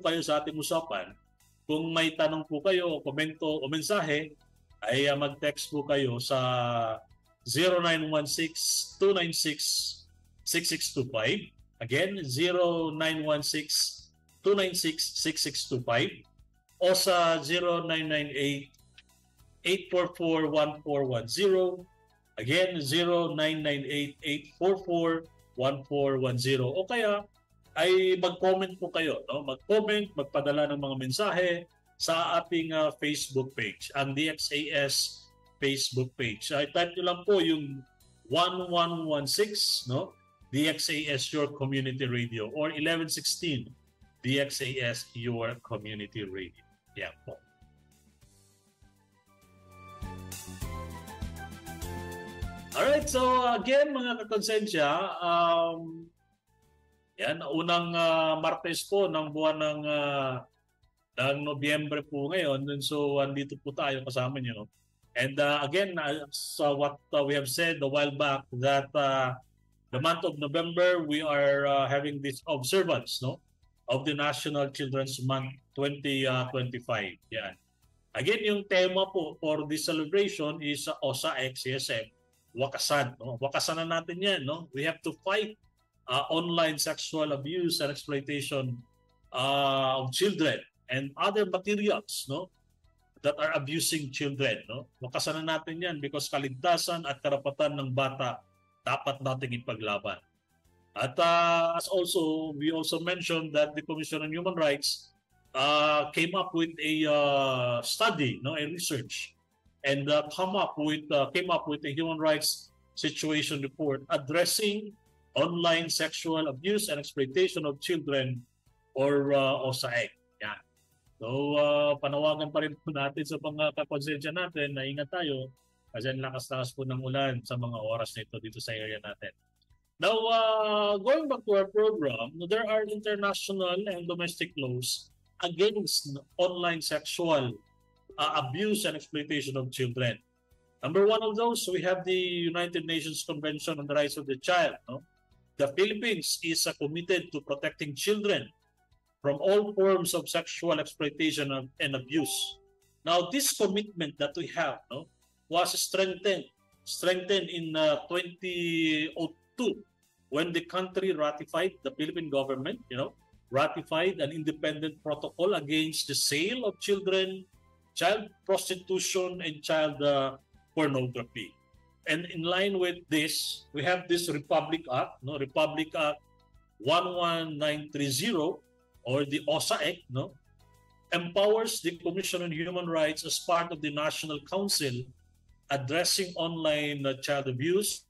kayo sa ating usapan. Kung may tanong po kayo, komento o mensahe, ay mag-text po kayo sa 0916-296-6625. Again, 0916-296-6625 o sa 0998-844-1410. Again, 0998-844-1410. O kaya ay mag-comment po kayo. No? Mag-comment, magpadala ng mga mensahe sa ating Facebook page, ang DXAS Facebook page. Ay type nyo lang po yung 1116, no? DXAS Your Community Radio or 1116 DXAS Your Community Radio. Yan po. Alright, so again mga kakonsensya, yan, unang Martes po ng buwan ng Nobyembre po ngayon. So andito po tayo kasama nyo. And again, so what we have said a while back that the month of November, we are having this observance, no, of the National Children's Month 2025. Yan. Again, yung tema po for this celebration is OSA-X CSM, wakasan. No? Wakasan na natin yan. No? We have to fight online sexual abuse and exploitation of children and other materials, no, that are abusing children. No? Wakasan na natin yan because kaligtasan at karapatan ng bata dapat nating ipaglaban. At as also, we also mentioned that the Commission on Human Rights came up with a study, no, a research, and came up with a human rights situation report addressing online sexual abuse and exploitation of children or OSA-X. Yan. So, panawagan pa rin po natin sa mga kakonsensya natin na ingat tayo kasi lakas-lakas po ng ulan sa mga oras na ito dito sa area natin. Now, going back to our program, there are international and domestic laws against online sexual abuse and exploitation of children. Number one of those, we have the United Nations Convention on the Rights of the Child. No? The Philippines is committed to protecting children from all forms of sexual exploitation and abuse. Now, this commitment that we have, no, was strengthened in 2002 when the country ratified, the Philippine government, ratified an independent protocol against the sale of children, child prostitution, and child pornography. And in line with this, we have this Republic Act, Republic Act 11930, or the OSA-X, empowers the Commission on Human Rights as part of the National Council addressing online child abuse.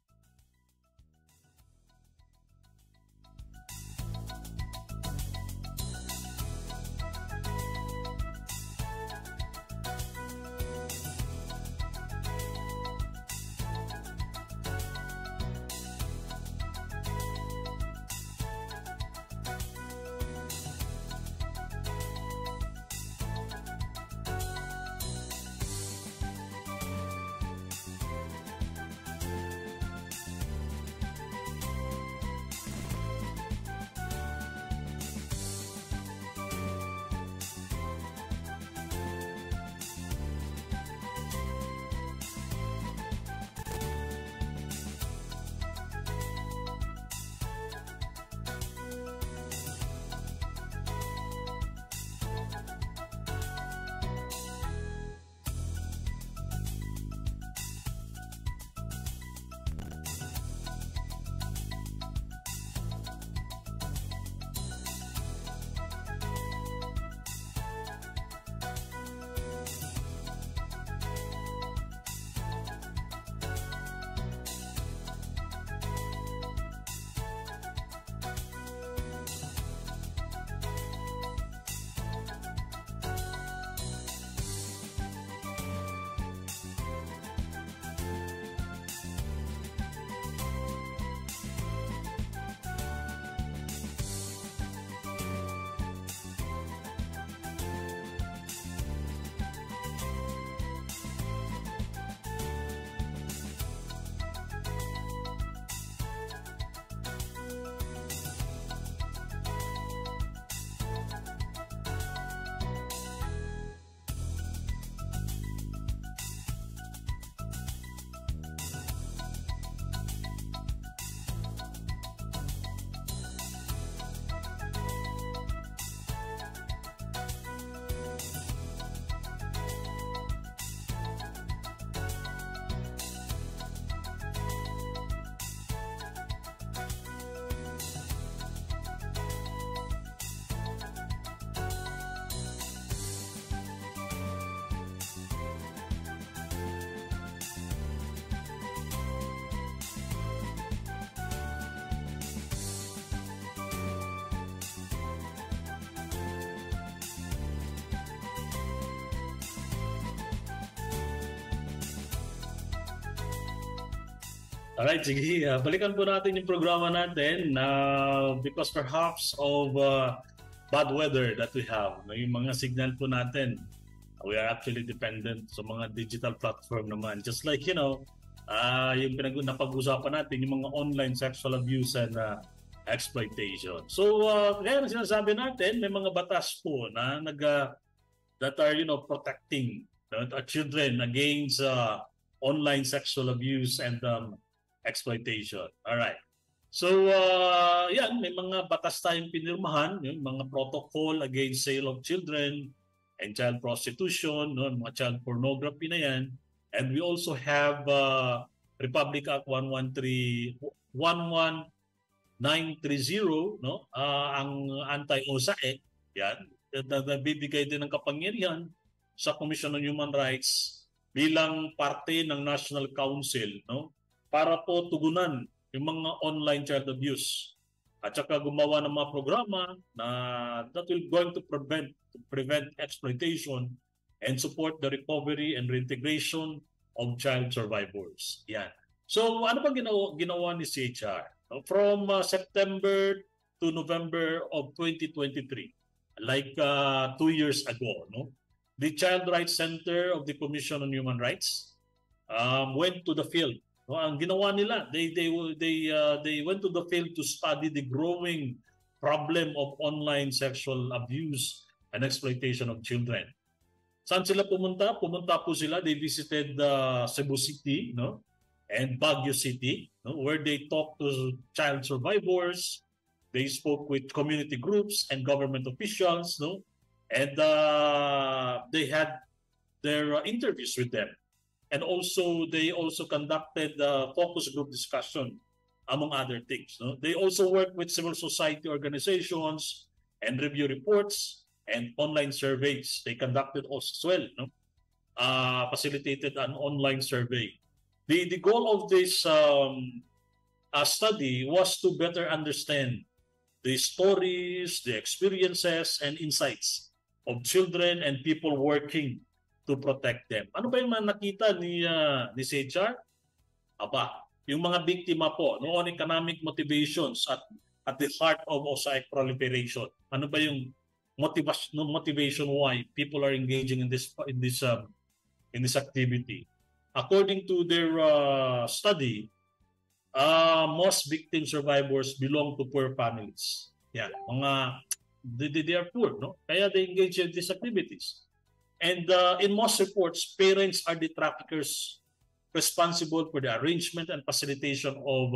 Alright, sige. Balikan po natin yung programa natin because perhaps of bad weather that we have. Yung mga signal po natin, we are actually dependent sa mga digital platform naman. Just like, yung napag-usapan natin, yung mga online sexual abuse and exploitation. So, kaya sinasabi natin, may mga batas po na that are, protecting our children against online sexual abuse and exploitation. All right. So, yan, may mga batas tayong pinirmahan, yung mga protocol against sale of children and child prostitution, no, mga child pornography na yan. And we also have Republic Act 11930, no, ang anti-OSAE, yan, na nabibigay din ng kapangyarihan sa Commission on Human Rights bilang parte ng National Council, no, para po tugunan yung mga online child abuse at saka gumawa ng mga programa na that will going to prevent exploitation and support the recovery and reintegration of child survivors. Yan. So ano pa ginawa ni CHR? From September to November of 2023, like 2 years ago, no? The Child Rights Center of the Commission on Human Rights went to the field. No, ang ginawa nila, they went to the field to study the growing problem of online sexual abuse and exploitation of children. Saan sila pumunta? Pumunta po sila, they visited Cebu City, no, and Baguio City, no, where they talked to child survivors. They spoke with community groups and government officials, no, and they had their interviews with them. And also, they also conducted focus group discussion, among other things. No? They also worked with civil society organizations and review reports and online surveys. They conducted also as well, no? Facilitated an online survey. The goal of this study was to better understand the stories, the experiences, and insights of children and people working to protect them. Ano ba yung mga nakita ni CHR? Yung mga biktima po, noon economic motivations at the heart of OSAIC proliferation. Ano ba yung motivation why people are engaging in this activity? According to their study, most victim survivors belong to poor families. Yeah, they are poor, no? Kaya they engage in these activities. And in most reports, parents are the traffickers responsible for the arrangement and facilitation of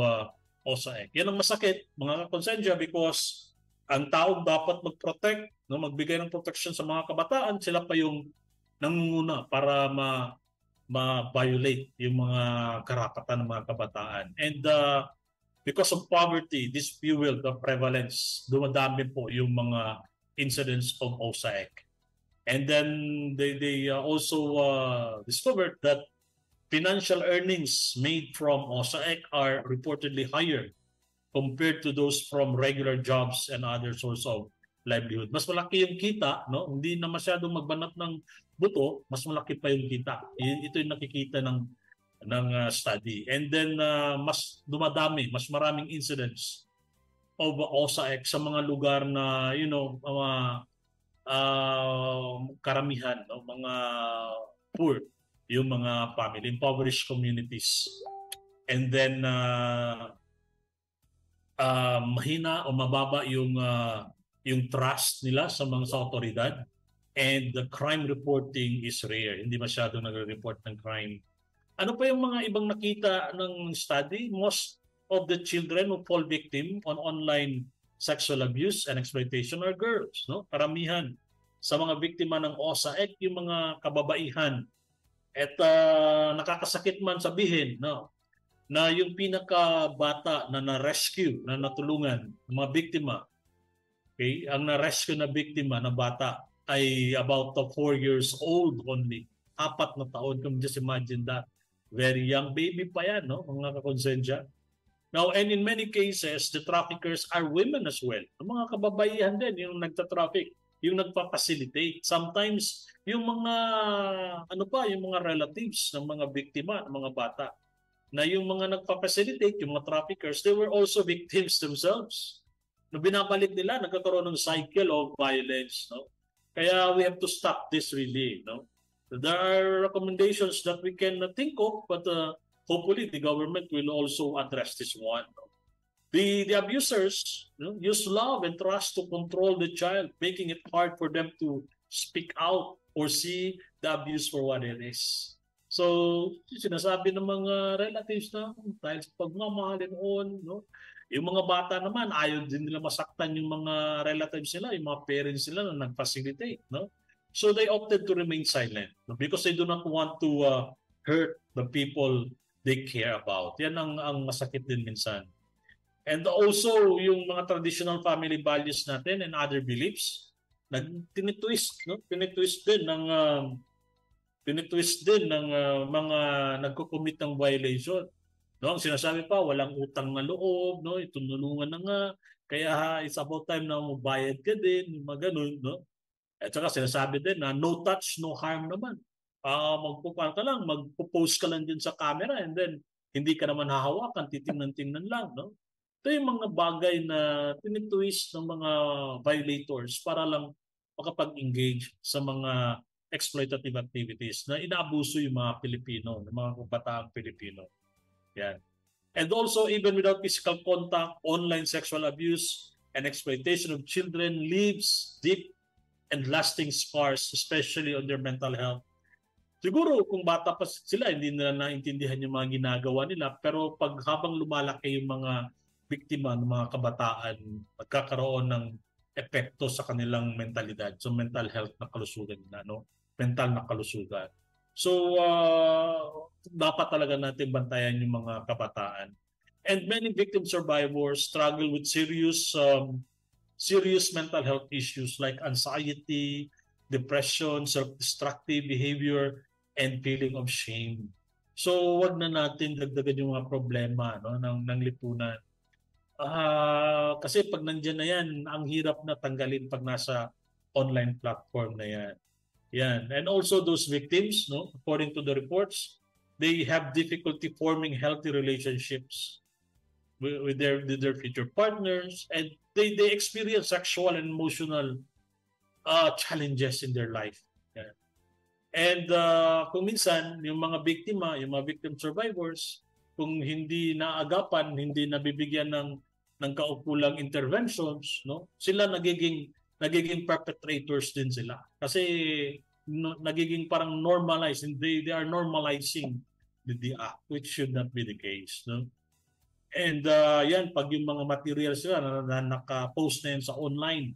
OSAIC. Yan ang masakit, mga kakonsensya, because ang taong dapat mag-protect, no, magbigay ng protection sa mga kabataan, sila pa yung nangunguna para ma-violate yung mga karapatan ng mga kabataan. And because of poverty, this fueled the prevalence. Dumadami po yung mga incidents of OSAIC. And then they also discovered that financial earnings made from OSAIC are reportedly higher compared to those from regular jobs and other source of livelihood. Mas malaki yung kita, no? Hindi na masyadong magbanat ng buto, mas malaki pa yung kita. Ito yung nakikita ng study. And then mas dumadami, mas maraming incidents of OSAIC sa mga lugar na, karamihan, no, mga poor, yung mga family, impoverished communities. And then mahina o mababa yung trust nila sa mga otoridad, and the crime reporting is rare. Hindi masyadong nagre-report ng crime. Ano pa yung mga ibang nakita ng study? Most of the children who fall victim on online sexual abuse and exploitation are girls, no? Karamihan sa mga biktima ng OSAIC, yung mga kababaihan. At nakakasakit man sabihin, no, na yung pinakabata na na-rescue, na natulungan ng mga biktima, okay, ang na-rescue na biktima na bata ay about 4 years old only. 4 na taon, kung just imagine that. Very young baby pa yan, no, mga kakonsensya. Now, and in many cases, the traffickers are women as well. Ang mga kababaihan din, yung nagta-traffic, yung nagpa-facilitate. Sometimes, yung mga, yung mga relatives ng mga biktima, ng mga bata, na yung mga nagpa-facilitate, yung mga traffickers, they were also victims themselves. No, binabalik nila, nagkakaroon ng cycle of violence. No? Kaya we have to stop this really. No? There are recommendations that we can think of, but hopefully the government will also address this one. No? The abusers, use love and trust to control the child, making it hard for them to speak out or see the abuse for what it is. So, sinasabi ng mga relatives na dahil sa pagmamahalin all, no? Yung mga bata naman, ayaw din nila masaktan yung mga relatives nila, yung mga parents nila na nag-facilitate, no? So they opted to remain silent, no? Because they do not want to hurt the people they care about. Yan ang masakit din minsan. And also, yung mga traditional family values natin and other beliefs, tinitwist, no? Tinitwist din ng mga nagko-commit ng violation. No, ang sinasabi pa, walang utang na loob, no? Itunulungan na nga. Kaya it's about time na mabayad ka din, mga ganun, no? At saka sinasabi din na no touch, no harm naman. Magpupan ka lang, magpo-post ka lang din sa camera and then hindi ka naman hahawakan, titingnan-tingnan lang, no? Ito yung mga bagay na tinitwist ng mga violators para lang makapag-engage sa mga exploitative activities na inaabuso yung mga Pilipino, ng mga kabataang Pilipino. Yan. And also, even without physical contact, online sexual abuse and exploitation of children leaves deep and lasting scars, especially on their mental health. Siguro kung bata pa sila, hindi nila naintindihan yung mga ginagawa nila, pero pag habang lumalaki yung mga biktima ng mga kabataan, magkakaroon ng epekto sa kanilang mentalidad, so mental health na kalusugan nila, no? Mental na kalusugan. So, dapat talaga natin bantayan yung mga kabataan. And many victim survivors struggle with serious mental health issues like anxiety, depression, self-destructive behavior, and feeling of shame. So, wag na natin dagdagan yung mga problema, no, ng lipunan. Kasi pag nandiyan na yan, ang hirap na tanggalin pag nasa online platform na yan. Yan. And also those victims, no, according to the reports, they have difficulty forming healthy relationships with their future partners, and they experience sexual and emotional challenges in their life. Yan. And kung minsan, yung mga biktima, yung mga victim survivors, kung hindi naagapan, hindi nabibigyan ng kaukulang interventions, no? Sila nagiging perpetrators din sila. Kasi nagiging parang normalized, they are normalizing the act, which should not be the case, no? And yan, pag yung mga materials nila na naka-post na yan sa online,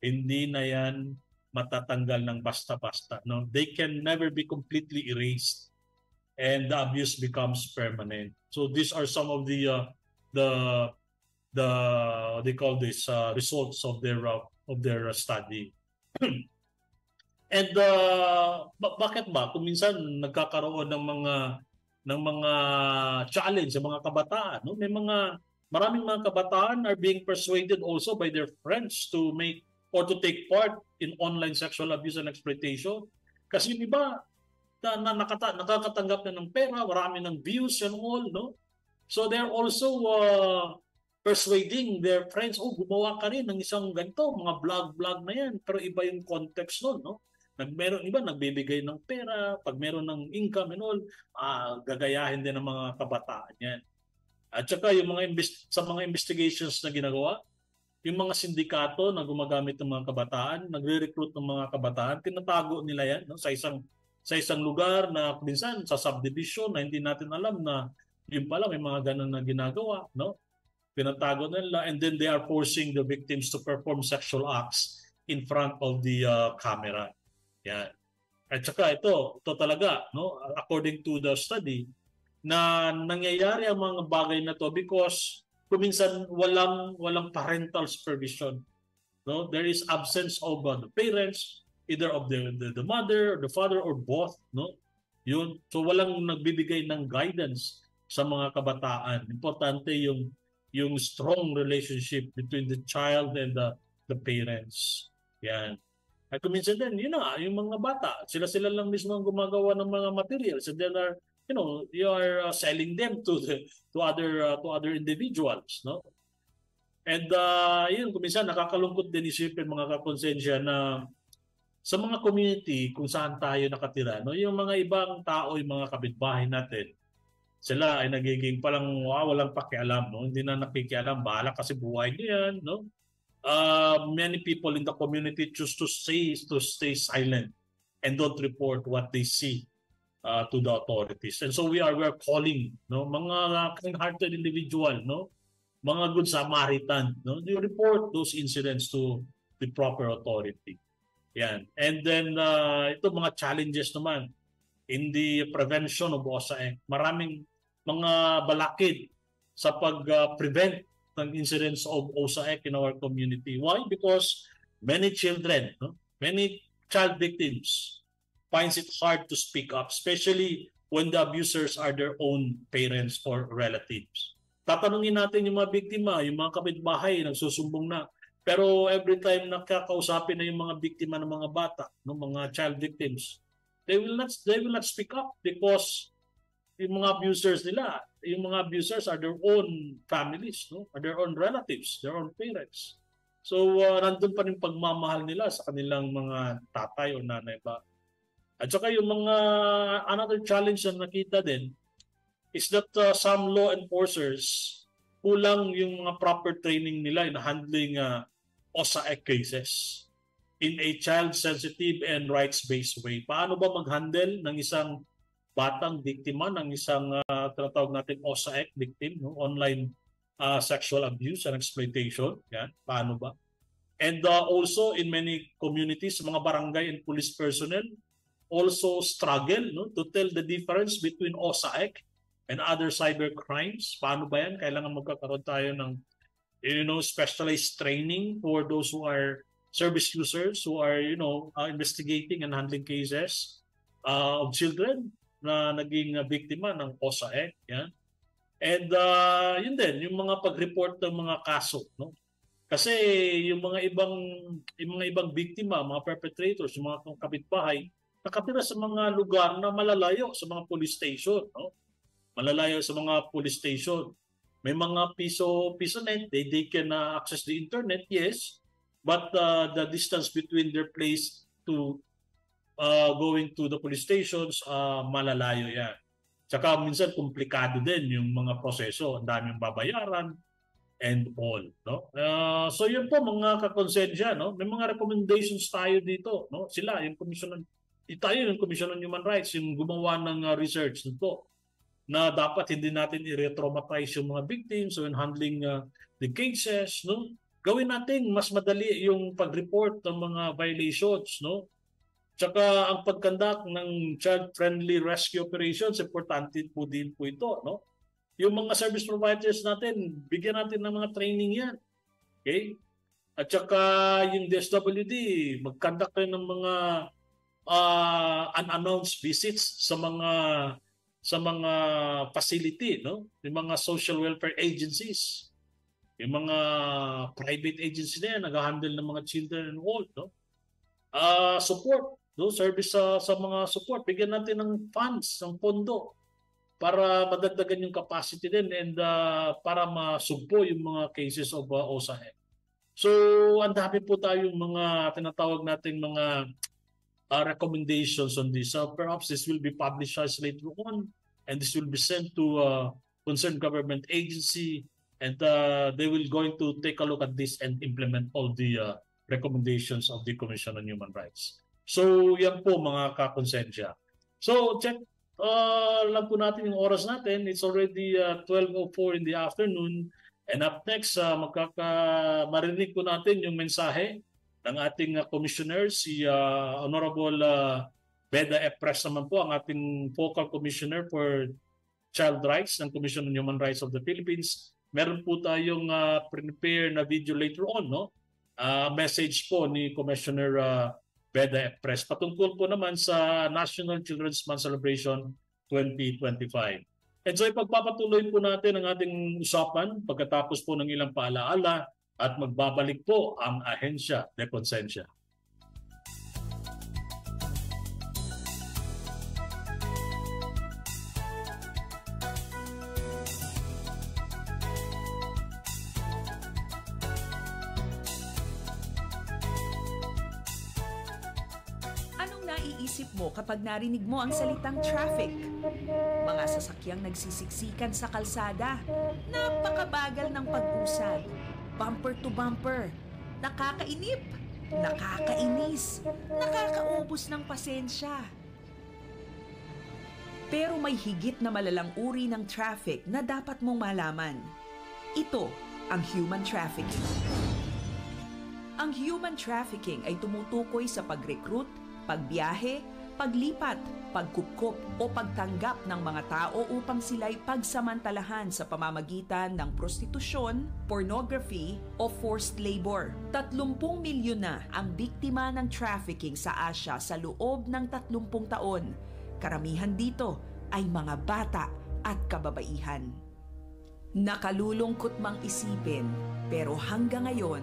hindi na yan matatanggal ng basta-basta, no? They can never be completely erased, and the abuse becomes permanent. So these are some of the they call this results of their study. And bakit ba kung minsan nagkakaroon ng mga challenge sa mga kabataan, no? Maraming mga kabataan are being persuaded also by their friends to make or to take part in online sexual abuse and exploitation. Kasi di ba nakakatanggap na ng pera, marami ng views and all, no? So they're also persuading their friends, gumawa ka rin ng isang ganito, mga vlog na yan. Pero iba yung context nun, no? Meron iba, nagbibigay ng pera, pag meron ng income and all, gagayahin din ng mga kabataan yan. At saka yung sa mga investigations na ginagawa, yung mga sindikato na gumagamit ng mga kabataan, nagre-recruit ng mga kabataan, tinatago nila yan, no? Sa isang lugar na minsan sa subdivision na hindi natin alam na yun pala may mga ganun na ginagawa, no? Pinatago nila, and then they are forcing the victims to perform sexual acts in front of the camera. Yan. At saka ito talaga, no, according to the study, na nangyayari ang mga bagay na to because kuminsan walang parental supervision. No, there is absence of the parents, either of the mother or the father or both, no? Yun. So walang nagbibigay ng guidance sa mga kabataan. Importante yung strong relationship between the child and the parents. Yan. At kuminsan din, yun na, yung mga bata, sila lang mismo ang gumagawa ng mga materials, and then are you are selling them to other individuals, no? And yun, kuminsan nakakalungkot din isipin mga kakonsensya na sa mga community kung saan tayo nakatira, no, yung mga ibang tao, yung mga kapitbahay natin, sila ay nagiging palang walang pakialam, no? Hindi na nakikialam, bahala kasi buhay niyan, no? Many people in the community choose to stay silent and don't report what they see to the authorities. And so we're calling, no, mga kind-hearted individual, no, mga good Samaritan, no, you report those incidents to the proper authority. Yan. And then ito mga challenges naman in the prevention of OSA. Maraming mga balakid sa pag-prevent ng incidents of OSA in our community. Why? Because many children, no, many child victims finds it hard to speak up, especially when the abusers are their own parents or relatives. Tatanungin natin yung mga biktima, yung mga kapitbahay, nagsusumbong na. Pero every time nakakausapin na yung mga biktima ng mga bata, ng mga child victims, they will not speak up because yung mga abusers nila, yung mga abusers are their own families, no? Are their own relatives, their own parents. So nandun pa rin pagmamahal nila sa kanilang mga tatay o nanay ba. At saka yung mga another challenge na nakita din is that some law enforcers kulang yung mga proper training nila in handling OSA cases in a child-sensitive and rights-based way. Paano ba mag-handle ng isang batang biktima ng isang tinatawag natin OSA victim, no? Online sexual abuse and exploitation? Yan, paano ba? And also in many communities, mga barangay and police personnel also struggle, no, to tell the difference between OSA and other cyber crimes. Paano ba yan? Kailangan magkakaroon tayo ng specialized training for those who are service users who are, investigating and handling cases of children na naging biktima ng OSA. Yan. And yun din, yung mga pag-report ng mga kaso, no? Kasi yung mga ibang biktima, mga perpetrators, yung mga kapitbahay, nakatira sa mga lugar na malalayo sa mga police station, no? Malalayo sa mga police station. May mga piso net, they can access the internet, yes, but the distance between their place to going to the police stations, malalayo yan. Tsaka minsan komplikado din yung mga proseso, ang daming babayaran and all, no? So yun po mga kakonsensya, no? May mga recommendations tayo dito, no? Sila yung Commission on Human Rights yung gumawa ng research nito na dapat hindi natin i-retraumatize yung mga victims when handling the cases, no? Gawin natin mas madali yung pag-report ng mga violations, no? Tsaka ang pag-conduct ng child-friendly rescue operations, importante po din po ito, no? Yung mga service providers natin, bigyan natin ng mga training yan. Okay? At saka yung DSWD, mag-conduct tayo ng mga unannounced visits sa mga facility, no? Yung mga social welfare agencies, yung mga private agencies na yan, nag-handle ng mga children and all, no? Support, no? Service sa mga support. Bigyan natin ng funds, ng pondo para madagdagan yung capacity din and para masugpo yung mga cases of OSA. So, ang dami po tayong mga tinatawag nating mga recommendations on this. So perhaps this will be published later on and this will be sent to concerned government agency and they will going to take a look at this and implement all the recommendations of the Commission on Human Rights. So yan po mga kakonsensya. So check lang po natin yung oras natin. It's already 12:04 in the afternoon and up next marinig po natin yung mensahe ng ating commissioner, si Honorable Beda Epres naman po, ang ating focal commissioner for child rights ng Commission on Human Rights of the Philippines. Meron po tayong prepare na video later on, no? Message po ni Commissioner Beda Epres patungkol po naman sa National Children's Month Celebration 2025. And so ipagpapatuloy po natin ang ating usapan pagkatapos po ng ilang paalaala at magbabalik po ang Ahensya de Konsensya. maiisip mo kapag narinig mo ang salitang traffic? Mga sasakyang nagsisiksikan sa kalsada, napakabagal ng pag-usad, bumper to bumper, nakakainip, nakakainis, nakakaubos ng pasensya. Pero may higit na malalang uri ng traffic na dapat mong malaman. Ito ang human trafficking. Ang human trafficking ay tumutukoy sa pag-recruit, pagbiyahe, paglipat, pagkupkop o pagtanggap ng mga tao upang sila'y pagsamantalahan sa pamamagitan ng prostitusyon, pornography o forced labor. 30 milyon na ang biktima ng trafficking sa Asia sa loob ng 30 taon. Karamihan dito ay mga bata at kababaihan. Nakalulungkot mang isipin, pero hanggang ngayon,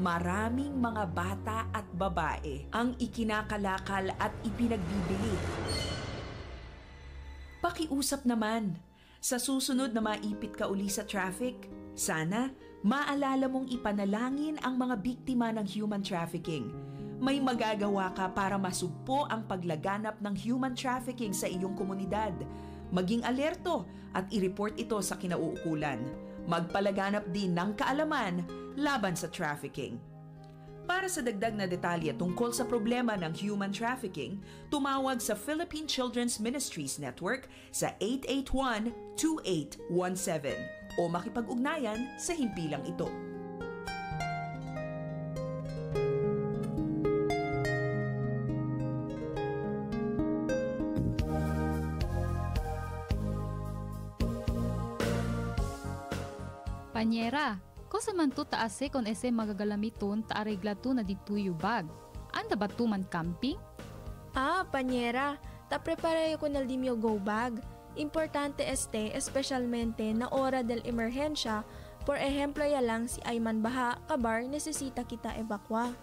maraming mga bata at babae ang ikinakalakal at ipinagbibili. Pakiusap naman, sa susunod na maipit ka uli sa traffic, sana maalala mong ipanalangin ang mga biktima ng human trafficking. May magagawa ka para masugpo ang paglaganap ng human trafficking sa iyong komunidad. Maging alerto at i-report ito sa kinauukulan. Magpalaganap din ng kaalaman laban sa trafficking. Para sa dagdag na detalye tungkol sa problema ng human trafficking, tumawag sa Philippine Children's Ministries Network sa 881-2817 o makipag-ugnayan sa himpilang ito. Panyera, ko sa man to taase kon ese magagalamiton ta aregla to na dituyo bag. Anda ba to man camping? Panyera, ta preparayo ko na dimyo go bag. Importante especialmente na ora del emerhensya, por ejemplo ya lang si Ayman Baha, kabar nesesita kita evakwa.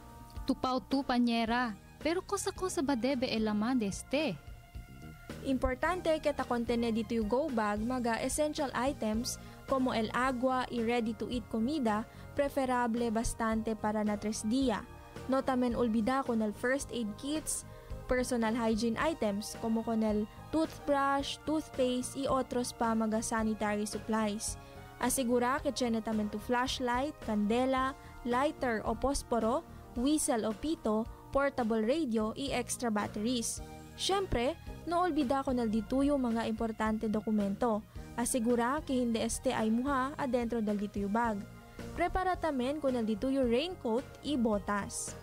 Tupaw to panyera, pero kosa ba debe elaman deste? Importante kita kontene dituyo go bag maga essential items como el agua y ready-to-eat comida, preferable bastante para na 3 dia. No tamen olvida con el first aid kits, personal hygiene items como con el toothbrush, toothpaste y otros pa mga sanitary supplies. Asigura que tiene tamen tu flashlight, kandela, lighter o posporo, whistle o pito, portable radio y extra batteries. Siyempre, no olvida con el dituyo mga importante dokumento. Asigura que hindi este ay muha adentro del dituyo bag. Prepara tamen con el dituyo raincoat y botas.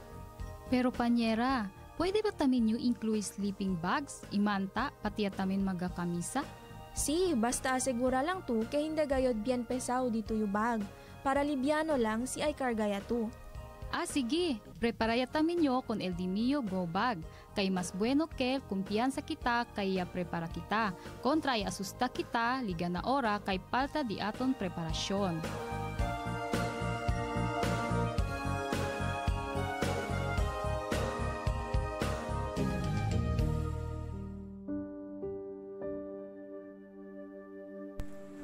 Pero panyera, pwede ba tamin yung include sleeping bags, imanta, pati tamin magakamisa? Si, basta asigura lang tu que hindi gayod bien pesaw dituyo bag. Para libyano lang si ay kargaya tu. Sige, preparaya tamin nyo con el dimio go bag. Kay mas bueno kel kumpiyansa kita kaya prepara kita. Kontra ay asusta kita, liga na ora kay palta di aton preparasyon.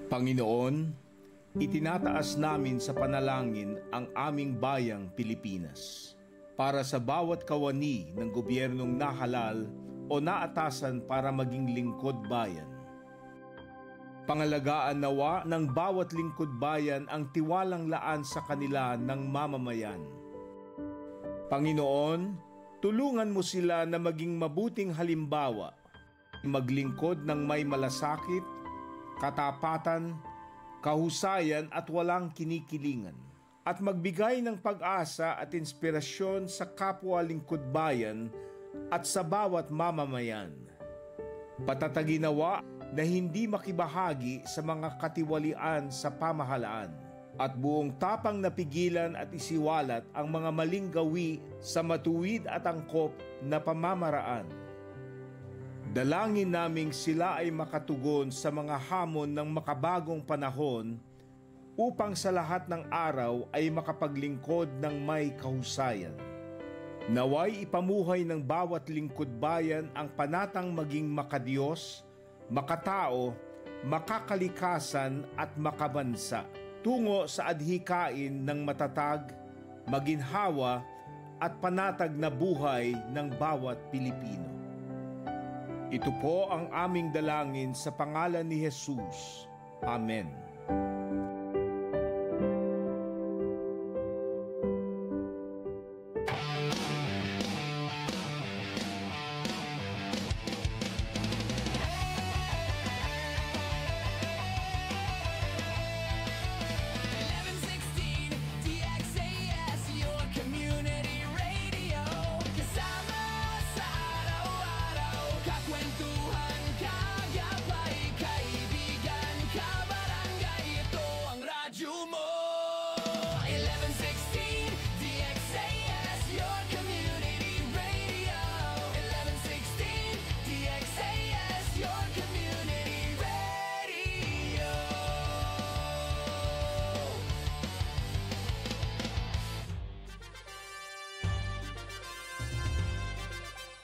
Panginoon, itinataas namin sa panalangin ang aming bayang Pilipinas para sa bawat kawani ng gobyernong nahalal o naatasan para maging lingkod bayan. Pangalagaan nawa ng bawat lingkod bayan ang tiwalang laan sa kanila ng mamamayan. Panginoon, tulungan mo sila na maging mabuting halimbawa, maglingkod ng may malasakit, katapatan, kahusayan at walang kinikilingan, at magbigay ng pag-asa at inspirasyon sa kapwa lingkod bayan at sa bawat mamamayan. Patataginawa na hindi makibahagi sa mga katiwalian sa pamahalaan at buong tapang napigilan at isiwalat ang mga maling gawi sa matuwid at angkop na pamamaraan. Dalangin naming sila ay makatugon sa mga hamon ng makabagong panahon upang sa lahat ng araw ay makapaglingkod ng may kahusayan. Naway ipamuhay ng bawat lingkod bayan ang panatang maging makadiyos, makatao, makakalikasan at makabansa tungo sa adhikain ng matatag, maginhawa at panatag na buhay ng bawat Pilipino. Ito po ang aming dalangin sa pangalan ni Jesus. Amen.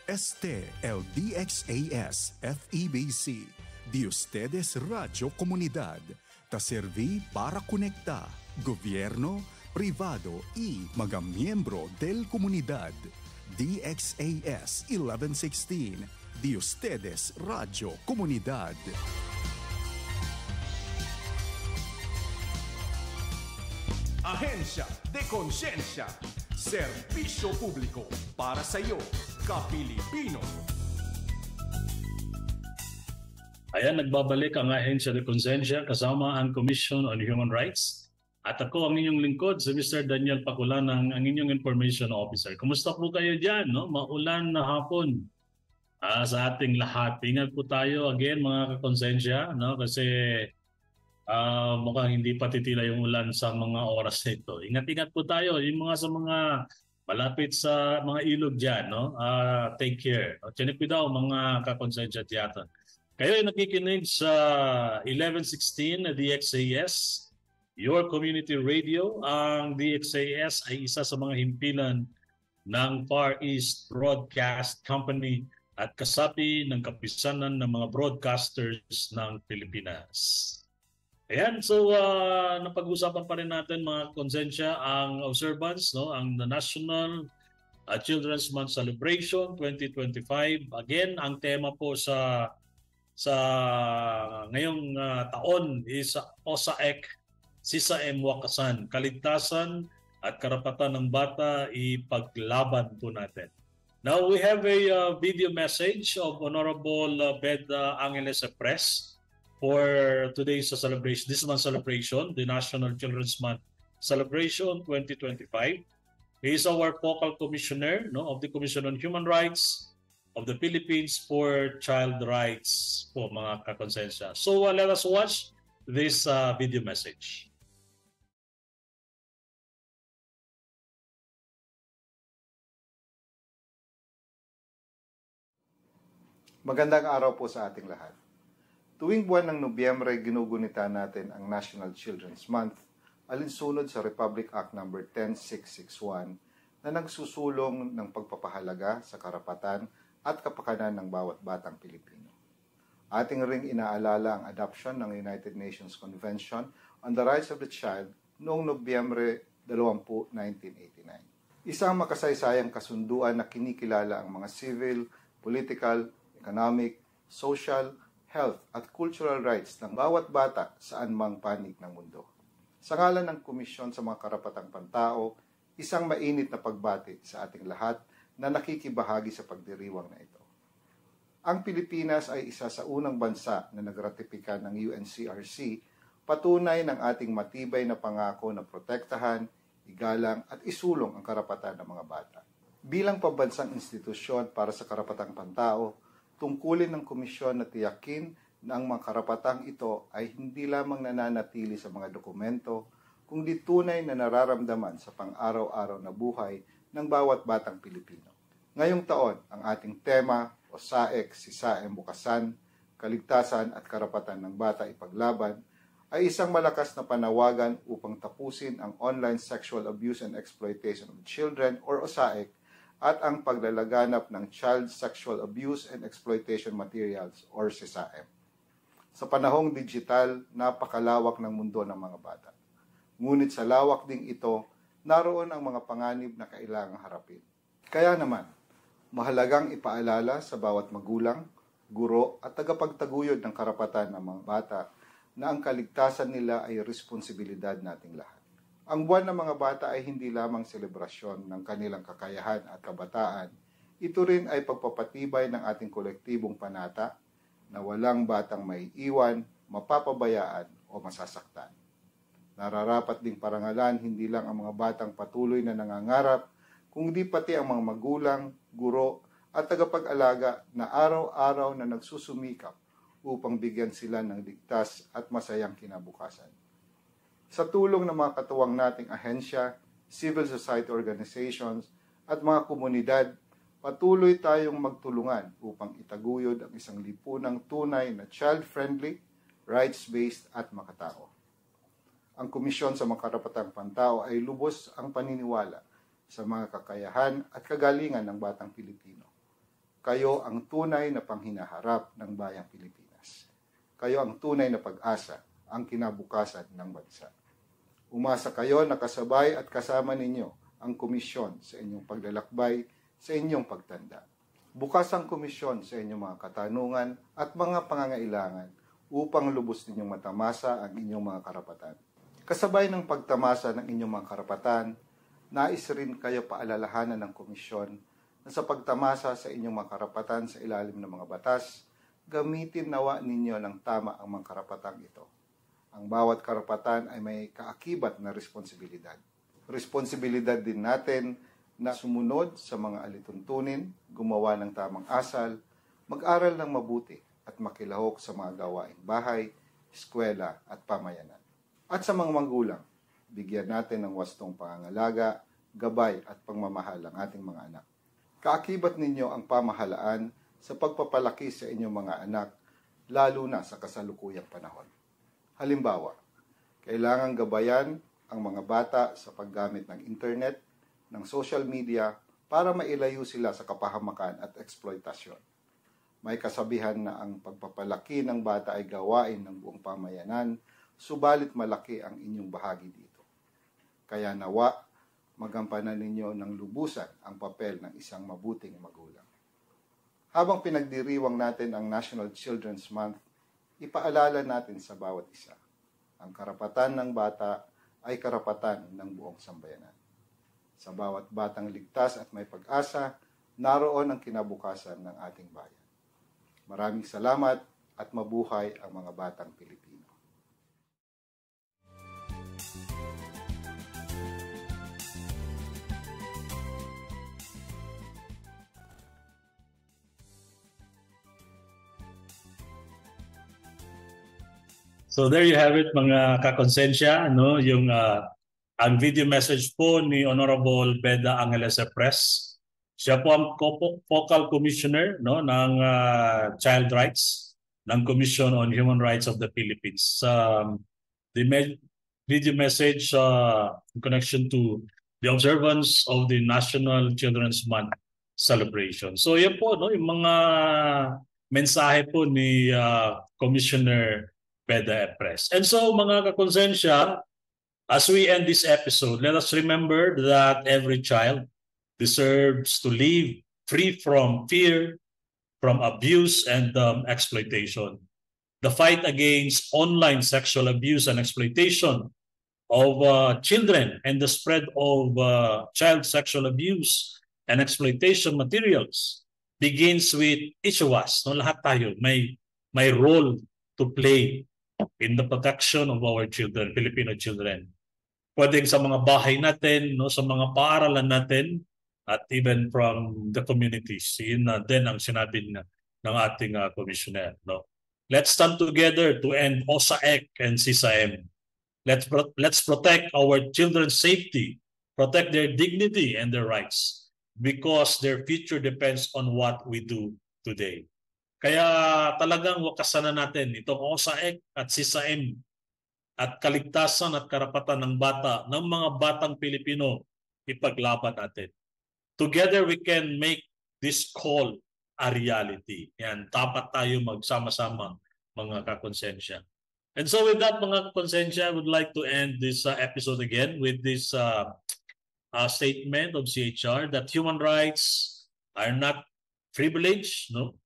Este el DXAS FEBC, de ustedes Radio Comunidad, ta serví para conectar gobierno, privado y mga miembro del comunidad. DXAS 1116, de ustedes Radio Comunidad. Ahensya de Konsensya, serbisyo publiko para sa iyo, ka-Pilipino. Ayan, nagbabalik ang Ahensya de Konsensya kasama ang Commission on Human Rights. At ako ang inyong lingkod, si Mr. Daniel Paculan, ang inyong Information Officer. Kumusta po kayo dyan? No? Maulan na hapon sa ating lahat. Ingat po tayo again mga kakonsensya, no? Kasi mukhang hindi pa titila yung ulan sa mga oras na ito. Ingat-ingat po tayo. Yung mga sa mga malapit sa mga ilog dyan, no? Take care. Tiyanik po daw mga kakonsensya tiyata. Kayo ay nakikinig sa 1116 na DXAS, your community radio. Ang DXAS ay isa sa mga himpilan ng Far East Broadcast Company at kasapi ng kapisanan ng mga broadcasters ng Pilipinas. Ayan, so napag-usapan pa rin natin mga konsensya ang observance, no, ang the National Children's Month Celebration 2025. Again, ang tema po sa ngayong taon is OSAEC Sisaem Wakasan, kaligtasan at karapatan ng bata ipaglaban po natin. Now we have a video message of Honorable Beda Angeles Epres for today's celebration, this month's celebration, the National Children's Month Celebration 2025. He is our focal commissioner, no, of the Commission on Human Rights of the Philippines for Child Rights po mga kakonsensya. So let us watch this video message. Magandang araw po sa ating lahat. Tuwing buwan ng Nobyembre, ginugunita natin ang National Children's Month alinsunod sa Republic Act No. 10661 na nagsusulong ng pagpapahalaga sa karapatan at kapakanan ng bawat batang Pilipino. Ating ring inaalala ang adoption ng United Nations Convention on the Rights of the Child noong Nobyembre 20, 1989. Isang makasaysayang kasunduan na kinikilala ang mga civil, political, economic, social, health at cultural rights ng bawat bata saan mang panig ng mundo. Sa ngalan ng Komisyon sa mga Karapatang Pantao, isang mainit na pagbati sa ating lahat na nakikibahagi sa pagdiriwang na ito. Ang Pilipinas ay isa sa unang bansa na nagratipika ng UNCRC, patunay ng ating matibay na pangako na protektahan, igalang at isulong ang karapatan ng mga bata. Bilang pambansang institusyon para sa karapatang pantao, tungkulin ng komisyon na tiyakin na ang mga karapatang ito ay hindi lamang nananatili sa mga dokumento, kundi tunay na nararamdaman sa pang-araw-araw na buhay ng bawat batang Pilipino. Ngayong taon, ang ating tema, OSAEC Sisaem Wakasan, Kaligtasan at Karapatan ng Bata Ipaglaban, ay isang malakas na panawagan upang tapusin ang online sexual abuse and exploitation of children or OSAEC at ang paglalaganap ng child sexual abuse and exploitation materials or SISAEM. Sa panahong digital, napakalawak ng mundo ng mga bata. Ngunit sa lawak ding ito, naroon ang mga panganib na kailangang harapin. Kaya naman, mahalagang ipaalala sa bawat magulang, guro at tagapagtaguyod ng karapatan ng mga bata na ang kaligtasan nila ay responsibilidad nating lahat. Ang buwan ng mga bata ay hindi lamang selebrasyon ng kanilang kakayahan at kabataan. Ito rin ay pagpapatibay ng ating kolektibong panata na walang batang maiiwan, mapapabayaan o masasaktan. Nararapat ding parangalan hindi lang ang mga batang patuloy na nangangarap, kundi pati ang mga magulang, guro at tagapag-alaga na araw-araw na nagsusumikap upang bigyan sila ng ligtas at masayang kinabukasan. Sa tulong ng mga katuwang nating ahensya, civil society organizations at mga komunidad, patuloy tayong magtulungan upang itaguyod ang isang lipunang tunay na child-friendly, rights-based at makatao. Ang Komisyon sa mga Karapatang Pantao ay lubos ang paniniwala sa mga kakayahan at kagalingan ng batang Pilipino. Kayo ang tunay na panghinaharap ng bayang Pilipinas. Kayo ang tunay na pag-asa, ang kinabukasan ng bansa. Umasa kayo na kasabay at kasama ninyo ang komisyon sa inyong paglalakbay, sa inyong pagtanda. Bukas ang komisyon sa inyong mga katanungan at mga pangangailangan upang lubos ninyong matamasa ang inyong mga karapatan. Kasabay ng pagtamasa ng inyong mga karapatan, nais rin kayo paalalahanan ng komisyon na sa pagtamasa sa inyong mga karapatan sa ilalim ng mga batas, gamitin nawa ninyo ng tama ang mga karapatang ito. Ang bawat karapatan ay may kaakibat na responsibilidad. Responsibilidad din natin na sumunod sa mga alituntunin, gumawa ng tamang asal, mag-aral ng mabuti at makilahok sa mga gawaing bahay, eskwela at pamayanan. At sa mga magulang, bigyan natin ng wastong pangangalaga, gabay at pagmamahal ang ating mga anak. Kaakibat ninyo ang pamahalaan sa pagpapalaki sa inyong mga anak, lalo na sa kasalukuyang panahon. Halimbawa, kailangang gabayan ang mga bata sa paggamit ng internet, ng social media para mailayo sila sa kapahamakan at eksploitasyon. May kasabihan na ang pagpapalaki ng bata ay gawain ng buong pamayanan, subalit malaki ang inyong bahagi dito. Kaya nawa, magampanan ninyo ng lubusan ang papel ng isang mabuting magulang. Habang pinagdiriwang natin ang National Children's Month, ipaalala natin sa bawat isa. Ang karapatan ng bata ay karapatan ng buong sambayanan. Sa bawat batang ligtas at may pag-asa, naroon ang kinabukasan ng ating bayan. Maraming salamat at mabuhay ang mga batang Pilipino. So there you have it, mga kakonsensya, no? Yung ang video message po ni Honorable Beda Angeles Pres. Siya po ang Focal Commissioner, no, ng Child Rights ng Commission on Human Rights of the Philippines. The video message in connection to the observance of the National Children's Month celebration. So yan po, no, yung mga mensahe po ni Commissioner Beda Pres. And so mga kakonsensya, as we end this episode, let us remember that every child deserves to live free from fear, from abuse and exploitation. The fight against online sexual abuse and exploitation of children and the spread of child sexual abuse and exploitation materials begins with each of us. No, lahat tayo may role to play in the protection of our children, Filipino children. Pwedeng sa mga bahay natin, no, sa mga paaralan natin, at even from the communities. Yun na din ang sinabi ng ating commissioner. No? Let's stand together to end OSAEC and CISAM. Let's protect our children's safety, protect their dignity and their rights, because their future depends on what we do today. Kaya talagang wakasan na natin itong OSAEC at CISAM at kaligtasan at karapatan ng bata, ng mga batang Pilipino, ipaglaban natin. Together we can make this call a reality. Yan, dapat tayo magsama-sama, mga kakonsensya. And so with that, mga kakonsensya, I would like to end this episode again with this statement of CHR that human rights are not privilege, no?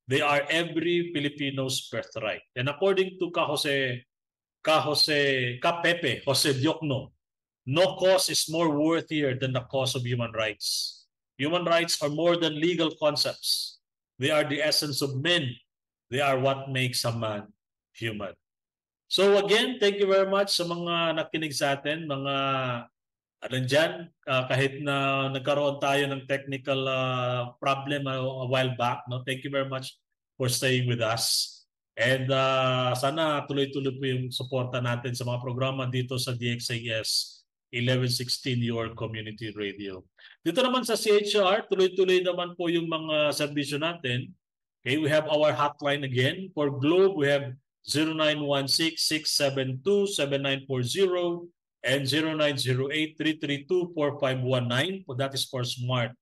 They are every Filipino's birthright. And according to Pepe Jose Diokno, no cause is more worthier than the cause of human rights. Human rights are more than legal concepts. They are the essence of men. They are what makes a man human. So again, thank you very much sa mga nakinig sa atin, mga nandyan, kahit na nagkaroon tayo ng technical problem a while back. No? Thank you very much for staying with us. And sana tuloy-tuloy po yung suporta natin sa mga programa dito sa DXAS 1116 Your Community Radio. Dito naman sa CHR, tuloy-tuloy naman po yung mga serbisyo natin. Okay, we have our hotline again. For Globe, we have 0916-672-7940 and 0908-332-4519. That is for Smart.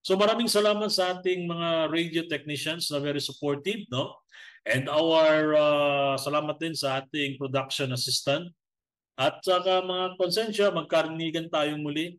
So maraming salamat sa ating mga radio technicians na very supportive, no? And our salamat din sa ating production assistant. At saka mga konsensya, magkarinigan tayong muli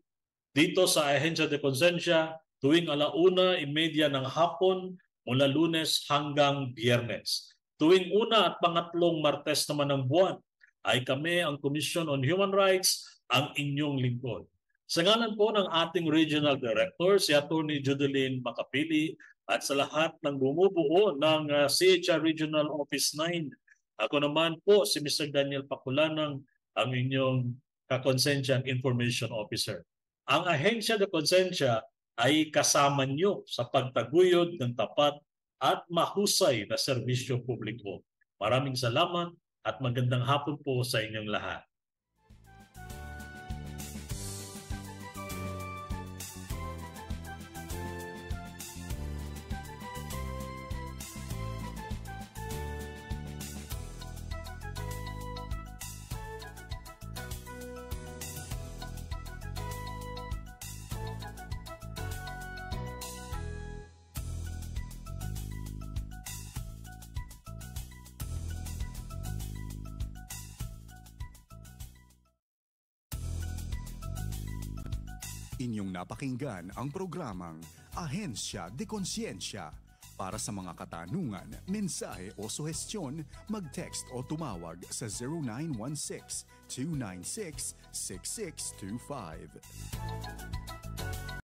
dito sa Ahensya de Konsensya tuwing 1:30 ng hapon mula Lunes hanggang Biyernes. Tuwing una at pangatlong Martes naman ng buwan ay kami ang Commission on Human Rights, ang inyong lingkod. Sa ngalan po ng ating Regional Director, si Atty. Judeline Macapili, at sa lahat ng bumubuo ng CHR Regional Office 9, ako naman po si Mr. Daniel Paculanang, ang inyong kakonsensyang Information Officer. Ang Ahensya de Konsensya ay kasama nyo sa pagtaguyod ng tapat at mahusay na serbisyo publiko. Maraming salamat at magandang hapon po sa inyong lahat. Inyong napakinggan ang programang Ahensya de Konsensya. Para sa mga katanungan, mensahe o suhestyon, mag-text o tumawag sa 0916-296-6625.